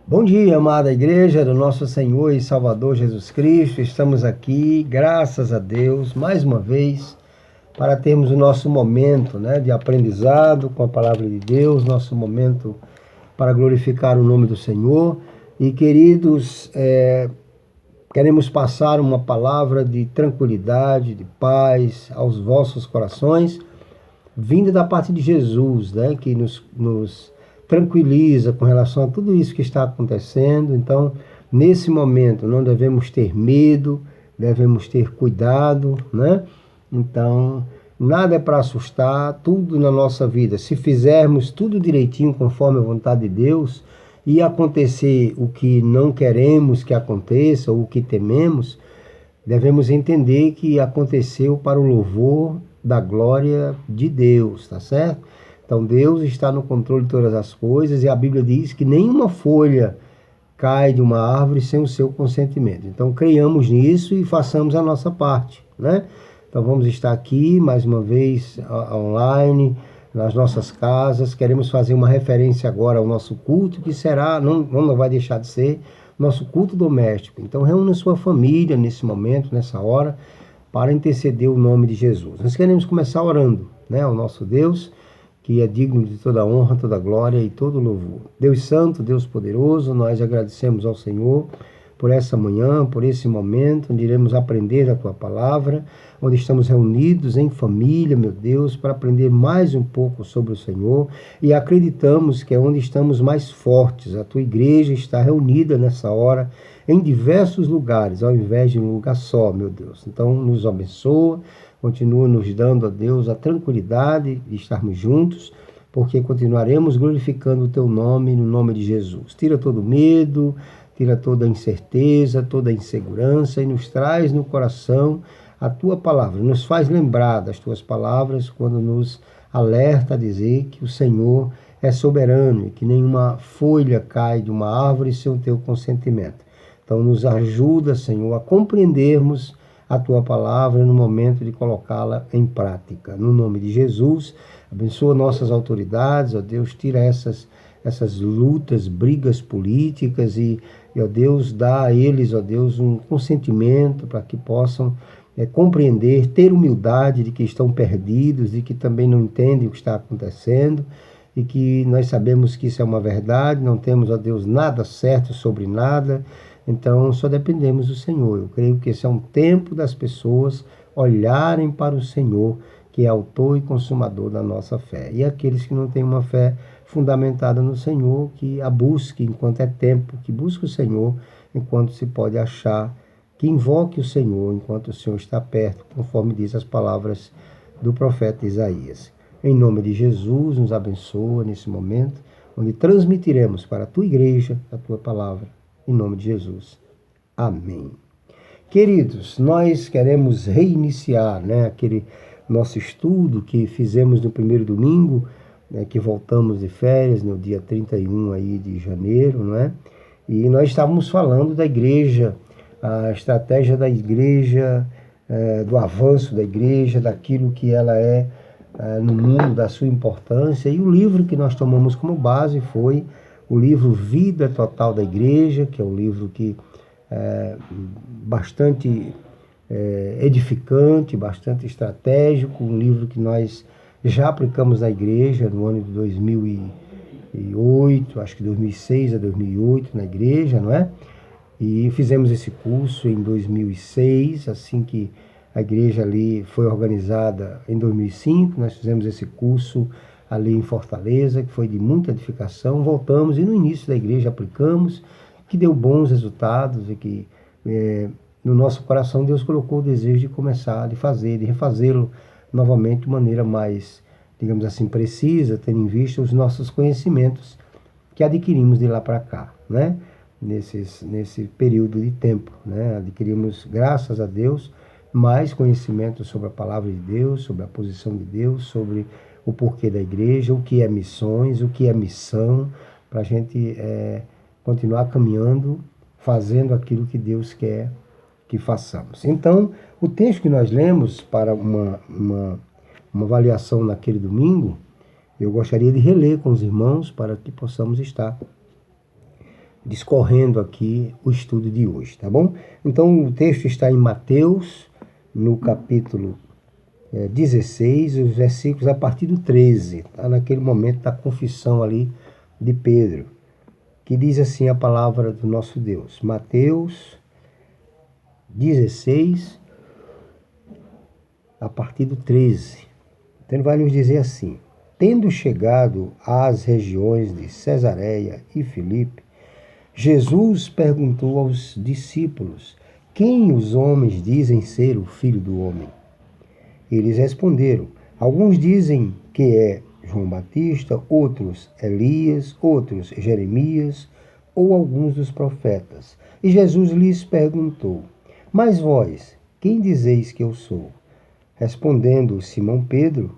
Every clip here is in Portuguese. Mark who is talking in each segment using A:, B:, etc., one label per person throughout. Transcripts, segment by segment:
A: Bom dia, amada igreja do nosso Senhor e Salvador Jesus Cristo. Estamos aqui, graças a Deus, mais uma vez, para termos o nosso momento, de aprendizado com a palavra de Deus, nosso momento para glorificar o nome do Senhor. E, queridos, queremos passar uma palavra de tranquilidade, de paz aos vossos corações, vinda da parte de Jesus, que nos tranquiliza com relação a tudo isso que está acontecendo. Então, nesse momento, não devemos ter medo, devemos ter cuidado, Então, nada é para assustar, tudo na nossa vida. Se fizermos tudo direitinho, conforme a vontade de Deus, e acontecer o que não queremos que aconteça, ou o que tememos, devemos entender que aconteceu para o louvor da glória de Deus, tá certo? Então Deus está no controle de todas as coisas e a Bíblia diz que nenhuma folha cai de uma árvore sem o seu consentimento. Então creiamos nisso e façamos a nossa parte, Então vamos estar aqui mais uma vez online, nas nossas casas. Queremos fazer uma referência agora ao nosso culto, que será, não vai deixar de ser, nosso culto doméstico. Então reúna sua família nesse momento, nessa hora, para interceder o nome de Jesus. Nós queremos começar orando, ao nosso Deus, que é digno de toda honra, toda glória e todo louvor. Deus Santo, Deus Poderoso, nós agradecemos ao Senhor por essa manhã, por esse momento, onde iremos aprender a Tua Palavra, onde estamos reunidos em família, meu Deus, para aprender mais um pouco sobre o Senhor, e acreditamos que é onde estamos mais fortes. A Tua Igreja está reunida nessa hora em diversos lugares, ao invés de um lugar só, meu Deus. Então, nos abençoa, continua nos dando, a Deus, a tranquilidade de estarmos juntos, porque continuaremos glorificando o Teu nome, no nome de Jesus. Tira todo medo, tira toda a incerteza, toda a insegurança e nos traz no coração a Tua palavra. Nos faz lembrar das Tuas palavras quando nos alerta a dizer que o Senhor é soberano e que nenhuma folha cai de uma árvore sem o Teu consentimento. Então nos ajuda, Senhor, a compreendermos a Tua palavra no momento de colocá-la em prática. No nome de Jesus, abençoa nossas autoridades, ó Deus, tira essas lutas, brigas políticas e, ó Deus, dá a eles, ó Deus, um consentimento para que possam compreender, ter humildade de que estão perdidos, de que também não entendem o que está acontecendo e que nós sabemos que isso é uma verdade, não temos, ó Deus, nada certo sobre nada, então só dependemos do Senhor. Eu creio que esse é um tempo das pessoas olharem para o Senhor, que é autor e consumador da nossa fé. E aqueles que não têm uma fé fundamentada no Senhor, que a busque enquanto é tempo, que busque o Senhor enquanto se pode achar, que invoque o Senhor enquanto o Senhor está perto, conforme diz as palavras do profeta Isaías. Em nome de Jesus, nos abençoa nesse momento, onde transmitiremos para a Tua Igreja a Tua palavra. Em nome de Jesus. Amém. Queridos, nós queremos reiniciar aquele nosso estudo que fizemos no primeiro domingo, que voltamos de férias no dia 31 aí de janeiro, E nós estávamos falando da igreja, a estratégia da igreja, do avanço da igreja, daquilo que ela é no mundo, da sua importância. E o livro que nós tomamos como base foi o livro Vida Total da Igreja, que é um livro que é bastante edificante, bastante estratégico, um livro que nós já aplicamos na igreja no ano de 2008, acho que 2006 a 2008 na igreja, E fizemos esse curso em 2006, assim que a igreja ali foi organizada em 2005, nós fizemos esse curso ali em Fortaleza, que foi de muita edificação. Voltamos e no início da igreja aplicamos, que deu bons resultados e que no nosso coração Deus colocou o desejo de começar, de fazer, de refazê-lo novamente de maneira mais, digamos assim, precisa, tendo em vista os nossos conhecimentos que adquirimos de lá para cá, nesse período de tempo, Adquirimos, graças a Deus, mais conhecimento sobre a palavra de Deus, sobre a posição de Deus, sobre o porquê da igreja, o que é missões, o que é missão, para a gente continuar caminhando, fazendo aquilo que Deus quer que façamos. Então, o texto que nós lemos para uma avaliação naquele domingo, eu gostaria de reler com os irmãos para que possamos estar discorrendo aqui o estudo de hoje, tá bom? Então o texto está em Mateus, no capítulo 16, os versículos a partir do 13, tá? Naquele momento da confissão ali de Pedro, que diz assim a palavra do nosso Deus. Mateus 16, a partir do 13. Então ele vai nos dizer assim: tendo chegado às regiões de Cesareia e Filipe, Jesus perguntou aos discípulos: quem os homens dizem ser o Filho do Homem? Eles responderam: alguns dizem que é João Batista, outros Elias, outros Jeremias ou alguns dos profetas. E Jesus lhes perguntou: mas vós, quem dizeis que eu sou? Respondendo Simão Pedro,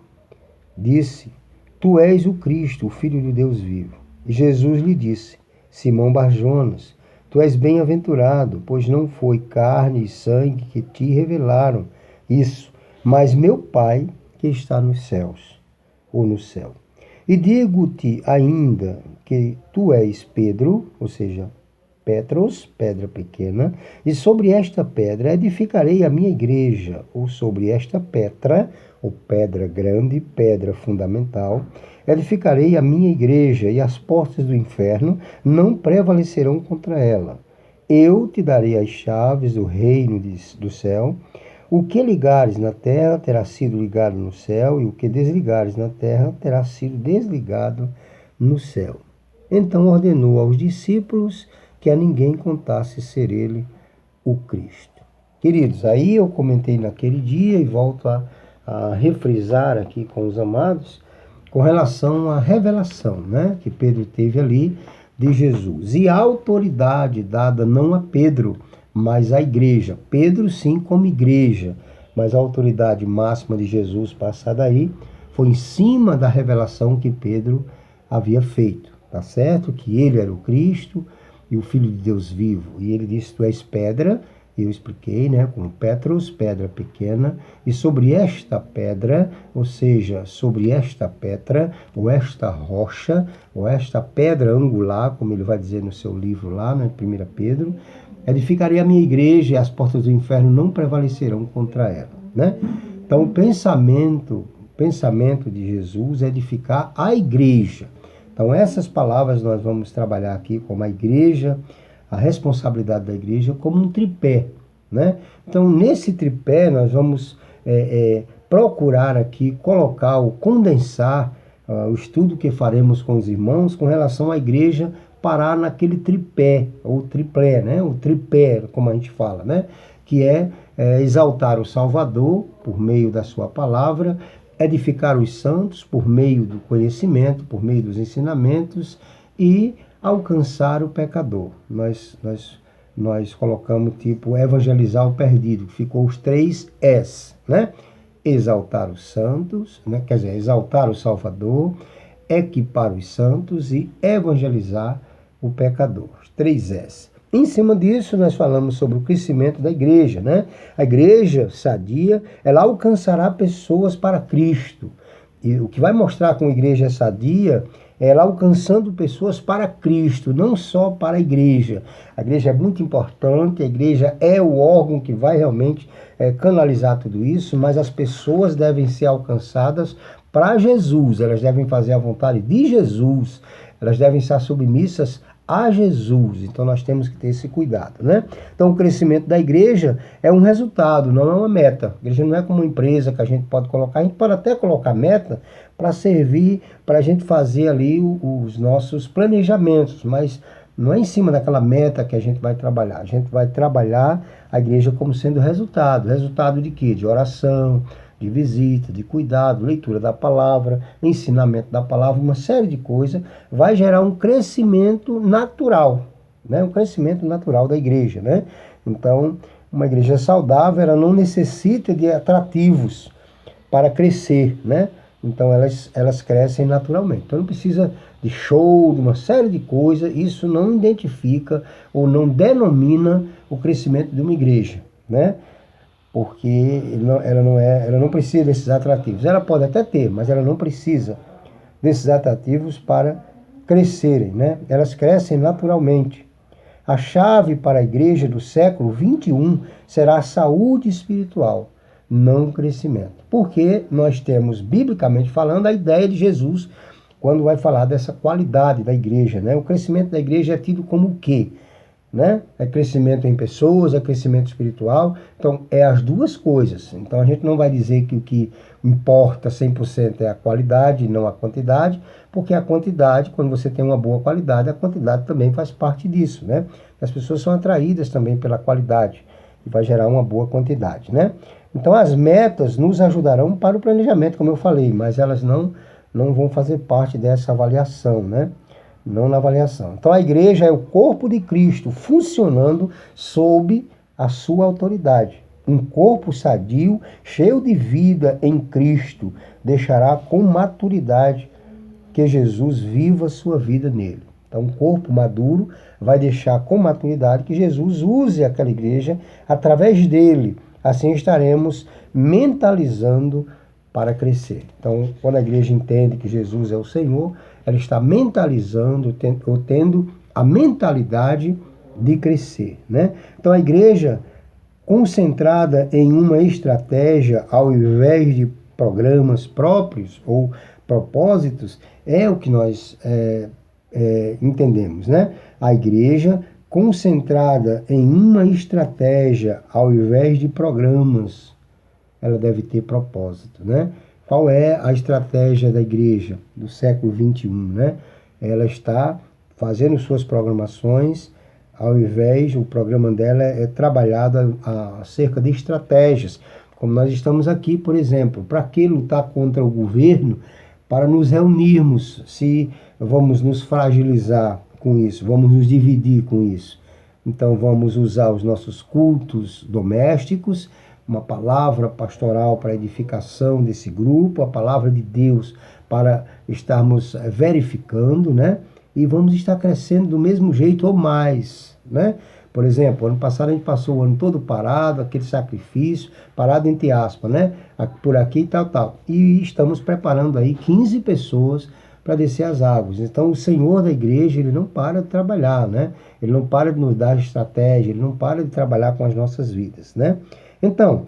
A: disse: tu és o Cristo, o Filho do Deus vivo. E Jesus lhe disse: Simão Barjonas, tu és bem-aventurado, pois não foi carne e sangue que te revelaram isso, mas meu Pai que está nos céus, ou no céu. E digo-te ainda que tu és Pedro, ou seja, Petros, pedra pequena, e sobre esta pedra edificarei a minha igreja, ou sobre esta pedra, ou pedra grande, pedra fundamental, edificarei a minha igreja, e as portas do inferno não prevalecerão contra ela. Eu te darei as chaves do reino do céu. O que ligares na terra terá sido ligado no céu, e o que desligares na terra terá sido desligado no céu. Então ordenou aos discípulos que a ninguém contasse ser ele o Cristo. Queridos, aí eu comentei naquele dia e volto a refrisar aqui com os amados com relação à revelação, né, que Pedro teve ali de Jesus. E a autoridade dada não a Pedro, mas à igreja. Pedro sim como igreja, mas a autoridade máxima de Jesus passada aí foi em cima da revelação que Pedro havia feito. Tá certo? Que ele era o Cristo e o Filho de Deus vivo. E ele disse: tu és pedra, eu expliquei, né, como Petros, pedra pequena, e sobre esta pedra, ou seja, sobre esta pedra, ou esta rocha, ou esta pedra angular, como ele vai dizer no seu livro lá, né, 1 Pedro, edificarei a minha igreja e as portas do inferno não prevalecerão contra ela, né? Então o pensamento de Jesus é edificar a igreja. Então essas palavras nós vamos trabalhar aqui como a igreja, a responsabilidade da igreja como um tripé, né? Então nesse tripé nós vamos procurar aqui colocar ou condensar o estudo que faremos com os irmãos com relação à igreja parar naquele tripé, ou triplé, né? O tripé, como a gente fala, né? Que é exaltar o Salvador por meio da sua palavra, edificar os santos por meio do conhecimento, por meio dos ensinamentos e alcançar o pecador. Nós colocamos tipo evangelizar o perdido, que ficou os 3 S, né? Exaltar os santos, né? Quer dizer, exaltar o Salvador, equipar os santos e evangelizar o pecador. 3 S. Em cima disso, nós falamos sobre o crescimento da igreja, né? A igreja sadia, ela alcançará pessoas para Cristo. E o que vai mostrar com a igreja sadia é ela alcançando pessoas para Cristo, não só para a igreja. A igreja é muito importante, a igreja é o órgão que vai realmente canalizar tudo isso, mas as pessoas devem ser alcançadas para Jesus, elas devem fazer a vontade de Jesus, elas devem estar submissas a Jesus. Então nós temos que ter esse cuidado, né? Então o crescimento da igreja é um resultado, não é uma meta. A igreja não é como uma empresa que a gente pode colocar, a gente pode até colocar meta para servir, para a gente fazer ali os nossos planejamentos, mas não é em cima daquela meta que a gente vai trabalhar. A gente vai trabalhar a igreja como sendo resultado. Resultado de quê? De oração, de visita, de cuidado, leitura da palavra, ensinamento da palavra, uma série de coisas, vai gerar um crescimento natural, né? Um crescimento natural da igreja, né? Então, uma igreja saudável, ela não necessita de atrativos para crescer, né? Então, elas crescem naturalmente. Então, não precisa de show, de uma série de coisas, isso não identifica ou não denomina o crescimento de uma igreja, né? Porque ela não precisa desses atrativos. Ela pode até ter, mas ela não precisa desses atrativos para crescerem, né? Elas crescem naturalmente. A chave para a igreja do século XXI será a saúde espiritual, não o crescimento. Porque nós temos, biblicamente falando, a ideia de Jesus quando vai falar dessa qualidade da igreja, né? O crescimento da igreja é tido como o quê? Né? É crescimento em pessoas, é crescimento espiritual. Então, é as duas coisas. Então, a gente não vai dizer que o que importa 100% é a qualidade, não a quantidade, porque a quantidade, quando você tem uma boa qualidade, a quantidade também faz parte disso, né? As pessoas são atraídas também pela qualidade, que vai gerar uma boa quantidade, né? Então, as metas nos ajudarão para o planejamento, como eu falei, mas elas não vão fazer parte dessa avaliação, né? Não na avaliação. Então a igreja é o corpo de Cristo funcionando sob a sua autoridade. Um corpo sadio, cheio de vida em Cristo, deixará com maturidade que Jesus viva sua vida nele. Então um corpo maduro vai deixar com maturidade que Jesus use aquela igreja através dele. Assim estaremos mentalizando para crescer. Então, quando a igreja entende que Jesus é o Senhor, ela está mentalizando, ou tendo a mentalidade de crescer, né? Então, a igreja concentrada em uma estratégia, ao invés de programas próprios ou propósitos, é o que nós entendemos, né? A igreja concentrada em uma estratégia, ao invés de programas, ela deve ter propósito, né? Qual é a estratégia da igreja do século XXI, né? Ela está fazendo suas programações, ao invés, o programa dela é trabalhado acerca de estratégias, como nós estamos aqui, por exemplo. Para que lutar contra o governo? Para nos reunirmos, se vamos nos fragilizar com isso, vamos nos dividir com isso. Então vamos usar os nossos cultos domésticos, uma palavra pastoral para a edificação desse grupo, a palavra de Deus para estarmos verificando, né? E vamos estar crescendo do mesmo jeito ou mais, né? Por exemplo, ano passado a gente passou o ano todo parado, aquele sacrifício, parado entre aspas, né? Por aqui e tal. E estamos preparando aí 15 pessoas para descer as águas. Então o Senhor da igreja, ele não para de trabalhar, né? Ele não para de nos dar estratégia, ele não para de trabalhar com as nossas vidas, né? Então,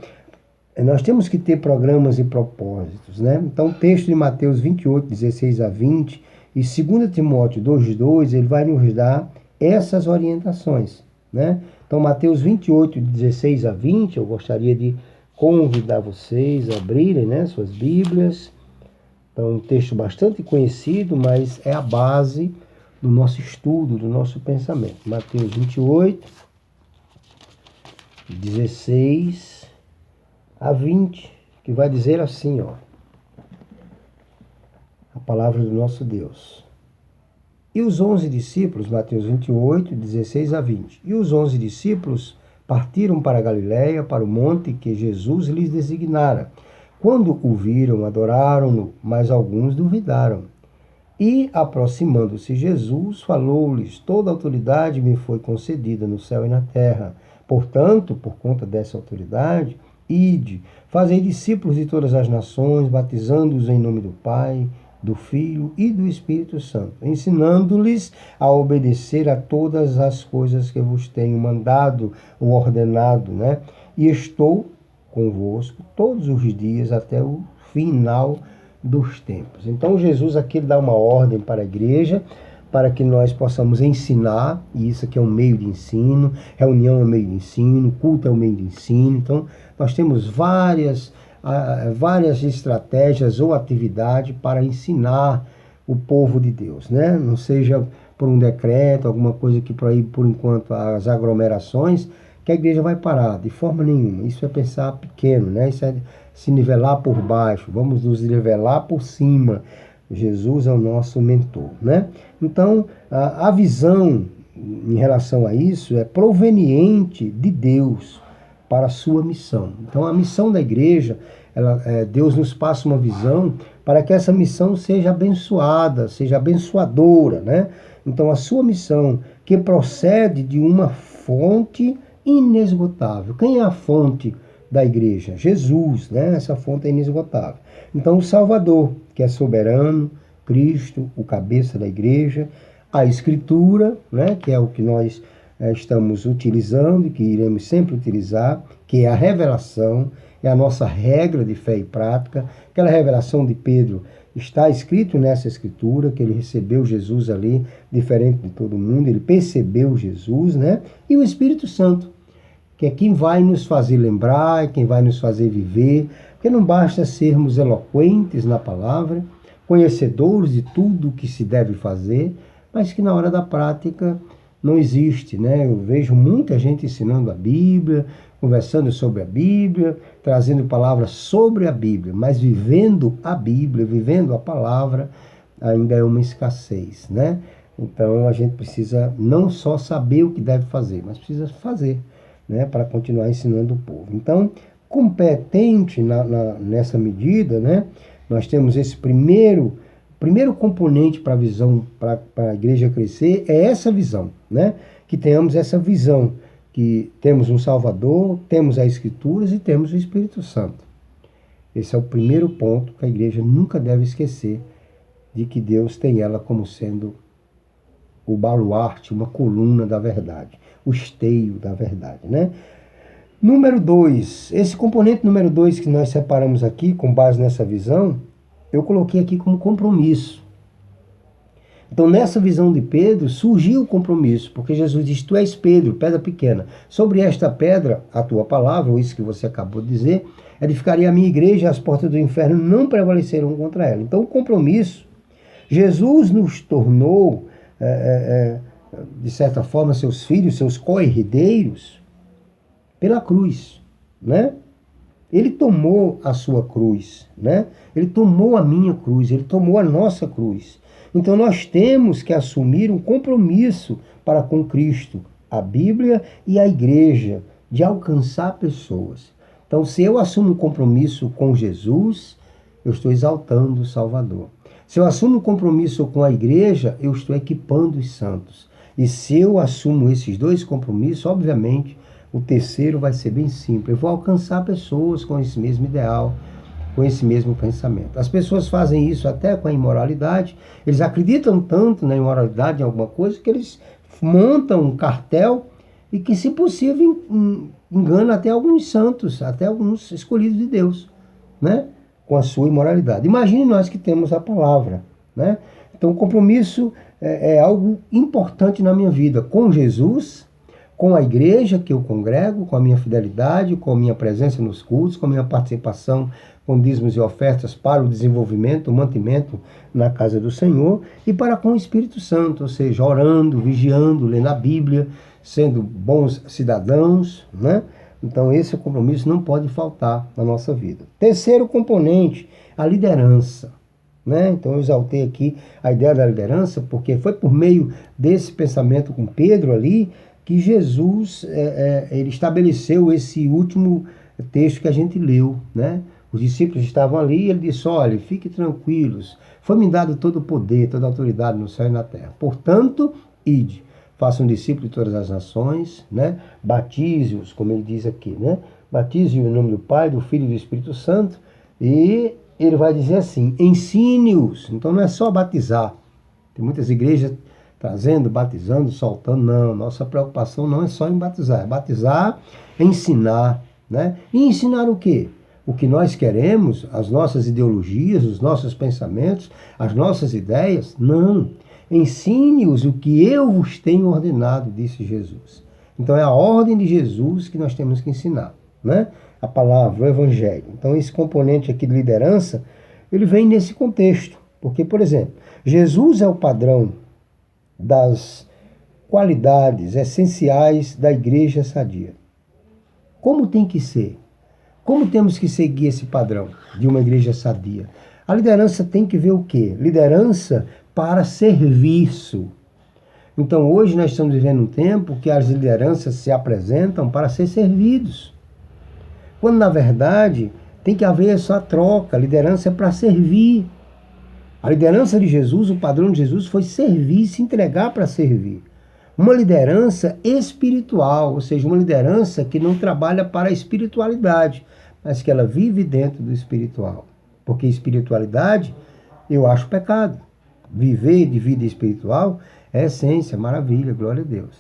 A: nós temos que ter programas e propósitos, né? Então, o texto de Mateus 28, 16 a 20 e 2 Timóteo 2:2, ele vai nos dar essas orientações, né? Então, Mateus 28, 16 a 20, eu gostaria de convidar vocês a abrirem, né, suas Bíblias. Então, um texto bastante conhecido, mas é a base do nosso estudo, do nosso pensamento. Mateus 28, 16 a 20, que vai dizer assim, ó, a palavra do nosso Deus. E os 11 discípulos, Mateus 28, 16 a 20, e os 11 discípulos partiram para a Galiléia, para o monte que Jesus lhes designara. Quando o viram, adoraram-no, mas alguns duvidaram. E, aproximando-se Jesus, falou-lhes: toda autoridade me foi concedida no céu e na terra. Portanto, por conta dessa autoridade, ide, fazei discípulos de todas as nações, batizando-os em nome do Pai, do Filho e do Espírito Santo, ensinando-lhes a obedecer a todas as coisas que vos tenho mandado ou ordenado, né? E estou convosco todos os dias até o final dos tempos. Então Jesus aqui dá uma ordem para a igreja, para que nós possamos ensinar, e isso aqui é um meio de ensino, reunião é um meio de ensino, culto é um meio de ensino. Então nós temos várias estratégias ou atividades para ensinar o povo de Deus, né? Não seja por um decreto, alguma coisa que proíbe por enquanto as aglomerações, que a igreja vai parar, de forma nenhuma. Isso é pensar pequeno, né? Isso é se nivelar por baixo, vamos nos nivelar por cima. Jesus é o nosso mentor, né? Então, a visão em relação a isso é proveniente de Deus para a sua missão. Então, a missão da igreja, Deus nos passa uma visão para que essa missão seja abençoada, seja abençoadora, né? Então, a sua missão, que procede de uma fonte inesgotável. Quem é a fonte da igreja? Jesus, né? Essa fonte é inesgotável. Então, o Salvador, que é soberano, Cristo, o cabeça da igreja, a Escritura, né? Que é o que nós estamos utilizando e que iremos sempre utilizar, que é a revelação, é a nossa regra de fé e prática. Aquela revelação de Pedro está escrito nessa escritura, que ele recebeu Jesus ali, diferente de todo mundo, ele percebeu Jesus, né? E o Espírito Santo, que é quem vai nos fazer lembrar, é quem vai nos fazer viver, porque não basta sermos eloquentes na palavra, conhecedores de tudo o que se deve fazer, mas que na hora da prática não existe, né? Eu vejo muita gente ensinando a Bíblia, conversando sobre a Bíblia, trazendo palavras sobre a Bíblia, mas vivendo a Bíblia, vivendo a palavra, ainda é uma escassez, né? Então a gente precisa não só saber o que deve fazer, mas precisa fazer, né? Para continuar ensinando o povo. Então, competente nessa medida, né? Nós temos esse primeiro componente para a visão, para a igreja crescer, é essa visão, né? Que tenhamos essa visão, que temos um Salvador, temos as Escrituras e temos o Espírito Santo. Esse é o primeiro ponto que a igreja nunca deve esquecer, de que Deus tem ela como sendo o baluarte, uma coluna da verdade, o esteio da verdade, né? Número 2, esse componente número 2 que nós separamos aqui, com base nessa visão, eu coloquei aqui como compromisso. Então, nessa visão de Pedro, surgiu o compromisso, porque Jesus diz: tu és Pedro, pedra pequena. Sobre esta pedra, a tua palavra, ou isso que você acabou de dizer, edificaria a minha igreja, e as portas do inferno não prevalecerão contra ela. Então, o compromisso, Jesus nos tornou, de certa forma, seus filhos, seus co-herdeiros, pela cruz, né? Ele tomou a sua cruz, né? Ele tomou a minha cruz, ele tomou a nossa cruz. Então nós temos que assumir um compromisso para com Cristo, a Bíblia e a igreja, de alcançar pessoas. Então, se eu assumo um compromisso com Jesus, eu estou exaltando o Salvador. Se eu assumo um compromisso com a igreja, eu estou equipando os santos. E se eu assumo esses dois compromissos, obviamente, o terceiro vai ser bem simples. Eu vou alcançar pessoas com esse mesmo ideal, com esse mesmo pensamento. As pessoas fazem isso até com a imoralidade. Eles acreditam tanto na imoralidade, em alguma coisa, que eles montam um cartel e que, se possível, engana até alguns santos, até alguns escolhidos de Deus, né? Com a sua imoralidade. Imagine nós que temos a palavra, né? Então, o compromisso é algo importante na minha vida, com Jesus, com a igreja que eu congrego, com a minha fidelidade, com a minha presença nos cultos, com a minha participação com dízimos e ofertas para o desenvolvimento, o mantimento na casa do Senhor, e para com o Espírito Santo, ou seja, orando, vigiando, lendo a Bíblia, sendo bons cidadãos, né? Então esse compromisso não pode faltar na nossa vida. Terceiro componente, a liderança, né? Então eu exaltei aqui a ideia da liderança, porque foi por meio desse pensamento com Pedro ali, que Jesus ele estabeleceu esse último texto que a gente leu, né? Os discípulos estavam ali e ele disse: olha, fiquem tranquilos, foi-me dado todo o poder, toda a autoridade no céu e na terra. Portanto, ide, façam discípulos de todas as nações, né? Batize-os, como ele diz aqui, né? Batize-os em nome do Pai, do Filho e do Espírito Santo. E ele vai dizer assim: ensine-os. Então não é só batizar. Tem muitas igrejas trazendo, batizando, soltando. Não, nossa preocupação não é só em batizar. É batizar, ensinar, né? E ensinar o quê? O que nós queremos, as nossas ideologias, os nossos pensamentos, as nossas ideias? Não. Ensine-os o que eu vos tenho ordenado, disse Jesus. Então é a ordem de Jesus que nós temos que ensinar, né? A palavra, o evangelho. Então esse componente aqui de liderança, ele vem nesse contexto. Porque, por exemplo, Jesus é o padrão das qualidades essenciais da igreja sadia. Como tem que ser? Como temos que seguir esse padrão de uma igreja sadia? A liderança tem que ver o quê? Liderança para serviço. Então hoje nós estamos vivendo um tempo que as lideranças se apresentam para ser servidos. Quando na verdade tem que haver essa troca. A liderança é para servir. A liderança de Jesus, o padrão de Jesus foi servir, se entregar para servir. Uma liderança espiritual, ou seja, uma liderança que não trabalha para a espiritualidade, mas que ela vive dentro do espiritual. Porque espiritualidade, eu acho pecado. Viver de vida espiritual é essência, maravilha, glória a Deus.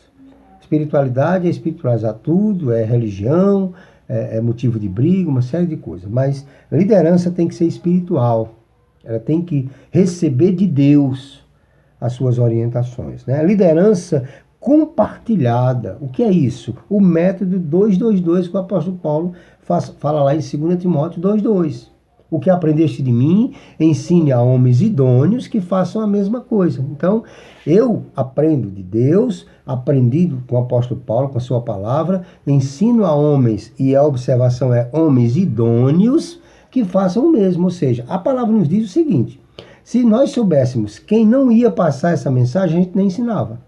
A: Espiritualidade é espiritualizar tudo, é religião, é motivo de briga, uma série de coisas. Mas liderança tem que ser espiritual. Ela tem que receber de Deus as suas orientações, né? Liderança compartilhada. O que é isso? O método 222 que o apóstolo Paulo fala lá em 2 Timóteo 2:2. O que aprendeste de mim, ensine a homens idôneos que façam a mesma coisa. Então, eu aprendo de Deus, aprendi com o apóstolo Paulo, com a sua palavra, ensino a homens, e a observação é homens idôneos que façam o mesmo. Ou seja, a palavra nos diz o seguinte: se nós soubéssemos quem não ia passar essa mensagem, a gente nem ensinava.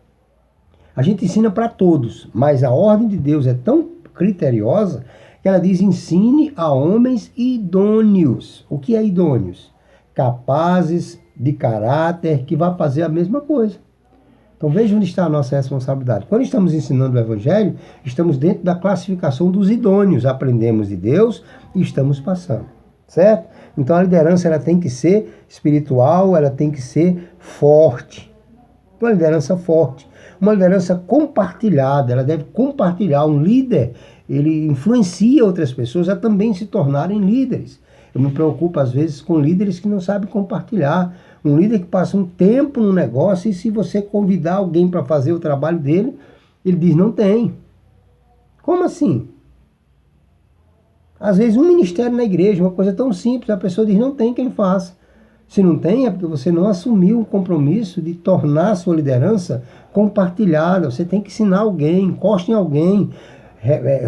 A: A gente ensina para todos, mas a ordem de Deus é tão criteriosa que ela diz: ensine a homens idôneos. O que é idôneos? Capazes, de caráter, que vai fazer a mesma coisa. Então veja onde está a nossa responsabilidade. Quando estamos ensinando o Evangelho, estamos dentro da classificação dos idôneos. Aprendemos de Deus e estamos passando. Certo? Então a liderança ela tem que ser espiritual, ela tem que ser forte. Uma liderança forte. Uma liderança compartilhada. Ela deve compartilhar. Um líder, ele influencia outras pessoas a também se tornarem líderes. Eu me preocupo às vezes com líderes que não sabem compartilhar. Um líder que passa um tempo no negócio e se você convidar alguém para fazer o trabalho dele, ele diz: não tem. Como assim? Às vezes um ministério na igreja, uma coisa tão simples, a pessoa diz: não tem quem faça. Se não tem, é porque você não assumiu o compromisso de tornar a sua liderança compartilhada. Você tem que ensinar alguém, encoste em alguém,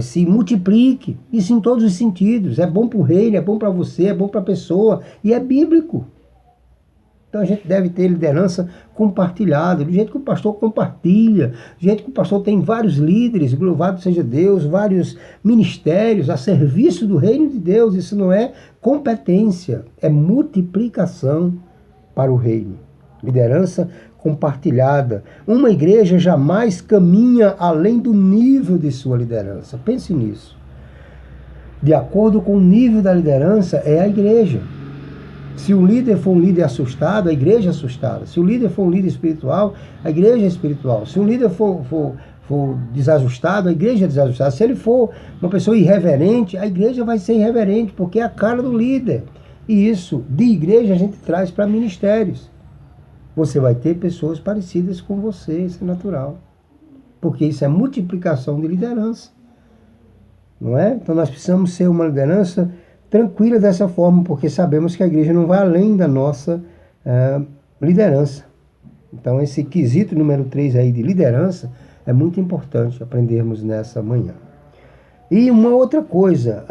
A: se multiplique. Isso em todos os sentidos. É bom para o reino, é bom para você, é bom para a pessoa e é bíblico. Então a gente deve ter liderança compartilhada, do jeito que o pastor compartilha, do jeito que o pastor tem vários líderes, louvado seja Deus, vários ministérios a serviço do reino de Deus. Isso não é competência, é multiplicação para o reino. Liderança compartilhada. Uma igreja jamais caminha além do nível de sua liderança. Pense nisso. De acordo com o nível da liderança, é a igreja. Se o líder for um líder assustado, a igreja é assustada. Se o líder for um líder espiritual, a igreja é espiritual. Se o líder for desajustado, a igreja é desajustada. Se ele for uma pessoa irreverente, a igreja vai ser irreverente, porque é a cara do líder. E isso, de igreja, a gente traz para ministérios. Você vai ter pessoas parecidas com você, isso é natural. Porque isso é multiplicação de liderança. Não é? Então nós precisamos ser uma liderança tranquila dessa forma, porque sabemos que a igreja não vai além da nossa liderança. Então esse quesito número 3 aí de liderança é muito importante aprendermos nessa manhã. E uma outra coisa,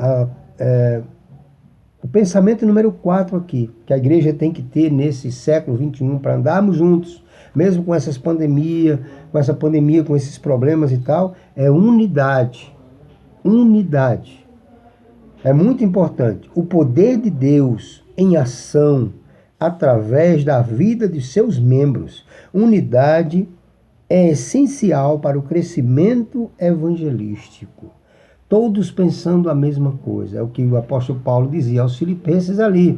A: o pensamento número 4 aqui, que a igreja tem que ter nesse século XXI para andarmos juntos, mesmo com essas pandemias, com esses problemas e tal, é unidade. Unidade. É muito importante. O poder de Deus em ação através da vida de seus membros. Unidade é essencial para o crescimento evangelístico. Todos pensando a mesma coisa. É o que o apóstolo Paulo dizia aos filipenses ali.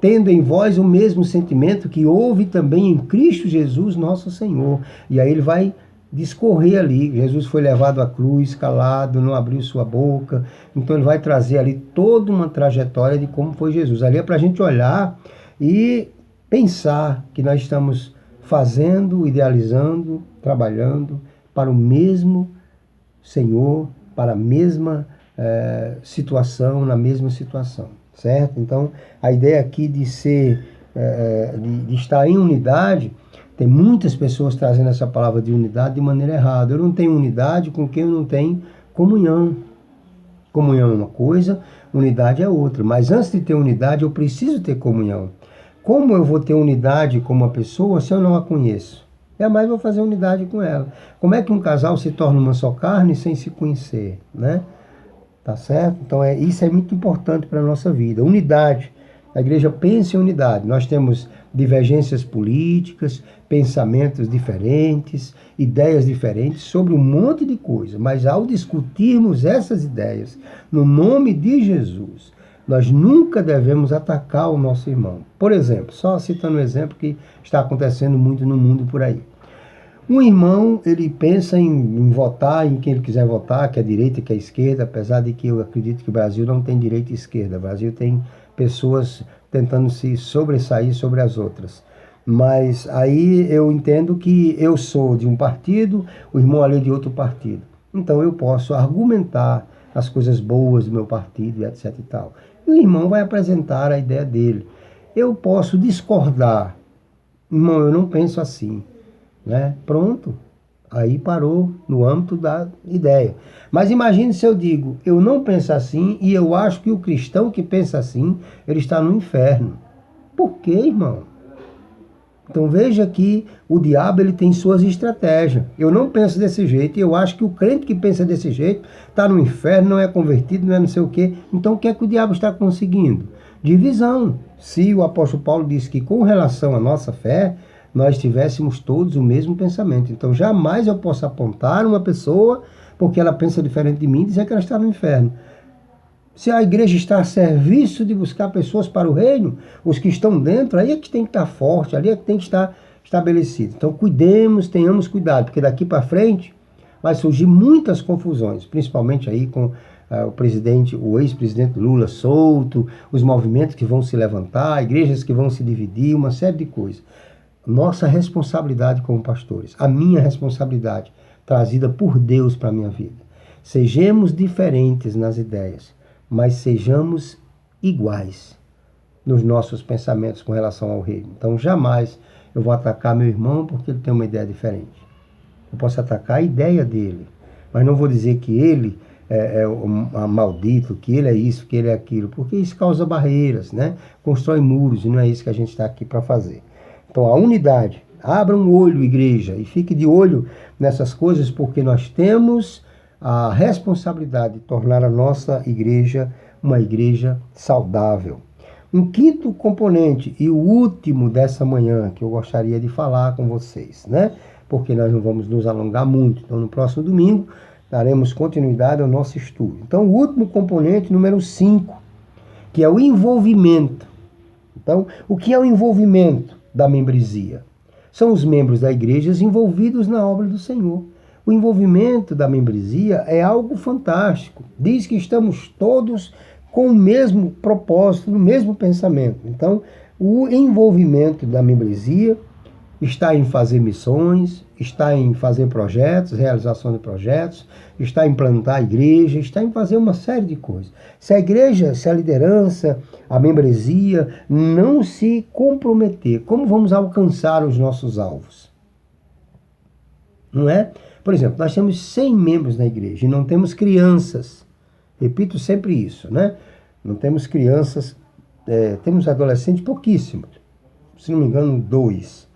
A: Tendo em vós o mesmo sentimento que houve também em Cristo Jesus, nosso Senhor. E aí ele vai discorrer ali. Jesus foi levado à cruz, calado, não abriu sua boca. Então ele vai trazer ali toda uma trajetória de como foi Jesus. Ali é para a gente olhar e pensar que nós estamos fazendo, idealizando, trabalhando para o mesmo Senhor, para a mesma situação, na mesma situação, certo? Então a ideia aqui de de estar em unidade. Tem muitas pessoas trazendo essa palavra de unidade de maneira errada. Eu não tenho unidade com quem eu não tenho comunhão. Comunhão é uma coisa, unidade é outra. Mas antes de ter unidade, eu preciso ter comunhão. Como eu vou ter unidade com uma pessoa se eu não a conheço? Jamais vou fazer unidade com ela. Como é que um casal se torna uma só carne sem se conhecer, né? Tá certo? Então isso é muito importante para a nossa vida. Unidade. A igreja pensa em unidade. Nós temos divergências políticas, pensamentos diferentes, ideias diferentes sobre um monte de coisa. Mas ao discutirmos essas ideias, no nome de Jesus, nós nunca devemos atacar o nosso irmão. Por exemplo, só citando um exemplo que está acontecendo muito no mundo por aí. Um irmão, ele pensa em votar em quem ele quiser votar, que é a direita, que é a esquerda, apesar de que eu acredito que o Brasil não tem direita e esquerda. O Brasil tem pessoas tentando se sobressair sobre as outras. Mas aí eu entendo que eu sou de um partido, o irmão ali é de outro partido. Então eu posso argumentar as coisas boas do meu partido e etc e tal. E o irmão vai apresentar a ideia dele. Eu posso discordar. Irmão, eu não penso assim, né? Pronto. Aí parou no âmbito da ideia. Mas imagine se eu digo, eu não penso assim e eu acho que o cristão que pensa assim, ele está no inferno. Por quê, irmão? Então veja que o diabo ele tem suas estratégias. Eu não penso desse jeito e eu acho que o crente que pensa desse jeito está no inferno, não é convertido, não é não sei o quê. Então o que é que o diabo está conseguindo? Divisão. Se o apóstolo Paulo disse que com relação à nossa fé, nós tivéssemos todos o mesmo pensamento. Então jamais eu posso apontar uma pessoa porque ela pensa diferente de mim e dizer que ela está no inferno. Se a igreja está a serviço de buscar pessoas para o reino, os que estão dentro, aí é que tem que estar forte, ali é que tem que estar estabelecido. Então cuidemos, tenhamos cuidado, porque daqui para frente vai surgir muitas confusões, principalmente aí com o presidente, o ex-presidente Lula solto, os movimentos que vão se levantar, igrejas que vão se dividir, uma série de coisas. Nossa responsabilidade como pastores, a minha responsabilidade trazida por Deus para a minha vida. Sejamos diferentes nas ideias, mas sejamos iguais nos nossos pensamentos com relação ao reino. Então, jamais eu vou atacar meu irmão porque ele tem uma ideia diferente. Eu posso atacar a ideia dele, mas não vou dizer que ele é maldito, que ele é isso, que ele é aquilo, porque isso causa barreiras, né? Constrói muros, e não é isso que a gente está aqui para fazer. Então, a unidade. Abra um olho, igreja, e fique de olho nessas coisas, porque nós temos a responsabilidade de tornar a nossa igreja uma igreja saudável. Um quinto componente e o último dessa manhã que eu gostaria de falar com vocês, né? Porque nós não vamos nos alongar muito. Então, no próximo domingo, daremos continuidade ao nosso estudo. Então, o último componente, número 5, que é o envolvimento. Então, o que é o envolvimento da membresia? São os membros da igreja envolvidos na obra do Senhor. O envolvimento da membresia é algo fantástico. Diz que estamos todos com o mesmo propósito, no mesmo pensamento. Então, o envolvimento da membresia está em fazer missões, está em fazer projetos, realização de projetos, está em plantar a igreja, está em fazer uma série de coisas. Se a igreja, se a liderança, a membresia não se comprometer, como vamos alcançar os nossos alvos? Não é? Por exemplo, nós temos 100 membros na igreja e não temos crianças. Repito sempre isso, né? Não temos crianças, temos adolescentes pouquíssimos. Se não me engano, 2,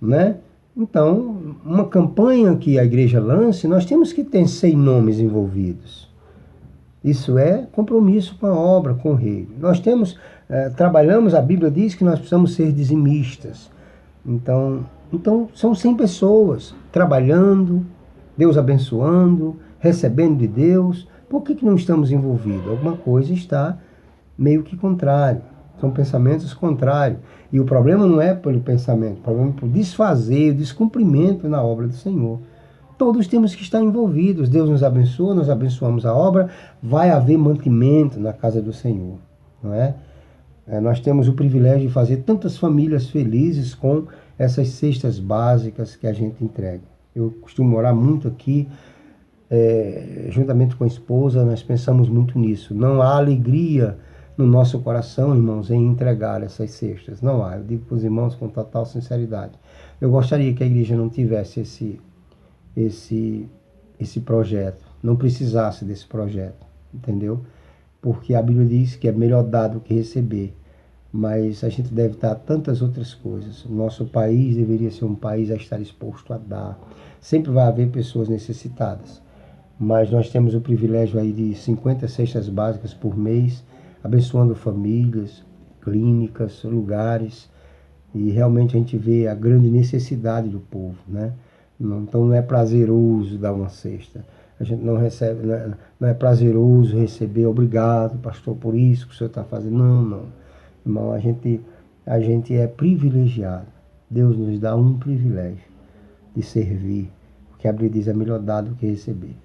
A: né? Então, uma campanha que a igreja lance, nós temos que ter 100 nomes envolvidos. Isso é compromisso com a obra, com o reino. Nós trabalhamos, a Bíblia diz que nós precisamos ser dizimistas. Então são 100 pessoas trabalhando, Deus abençoando, recebendo de Deus. Por que não estamos envolvidos? Alguma coisa está meio que contrário. São pensamentos contrários. E o problema não é pelo pensamento, o problema é por desfazer, o descumprimento na obra do Senhor. Todos temos que estar envolvidos. Deus nos abençoa, nós abençoamos a obra, vai haver mantimento na casa do Senhor, não é? Nós temos o privilégio de fazer tantas famílias felizes com essas cestas básicas que a gente entrega. Eu costumo orar muito aqui, juntamente com a esposa, nós pensamos muito nisso. Não há alegria no nosso coração, irmãos, em entregar essas cestas. Não há. Eu digo para os irmãos com total sinceridade. Eu gostaria que a igreja não tivesse esse projeto, não precisasse desse projeto, entendeu? Porque a Bíblia diz que é melhor dar do que receber. Mas a gente deve dar tantas outras coisas. O nosso país deveria ser um país a estar exposto a dar. Sempre vai haver pessoas necessitadas. Mas nós temos o privilégio aí de 50 cestas básicas por mês, abençoando famílias, clínicas, lugares. E realmente a gente vê a grande necessidade do povo, né? Então não é prazeroso dar uma cesta. A gente não recebe, não é prazeroso receber, obrigado, pastor, por isso que o senhor está fazendo. Não. Irmão, a gente é privilegiado. Deus nos dá um privilégio de servir. Porque a Bíblia diz: é melhor dar do que receber.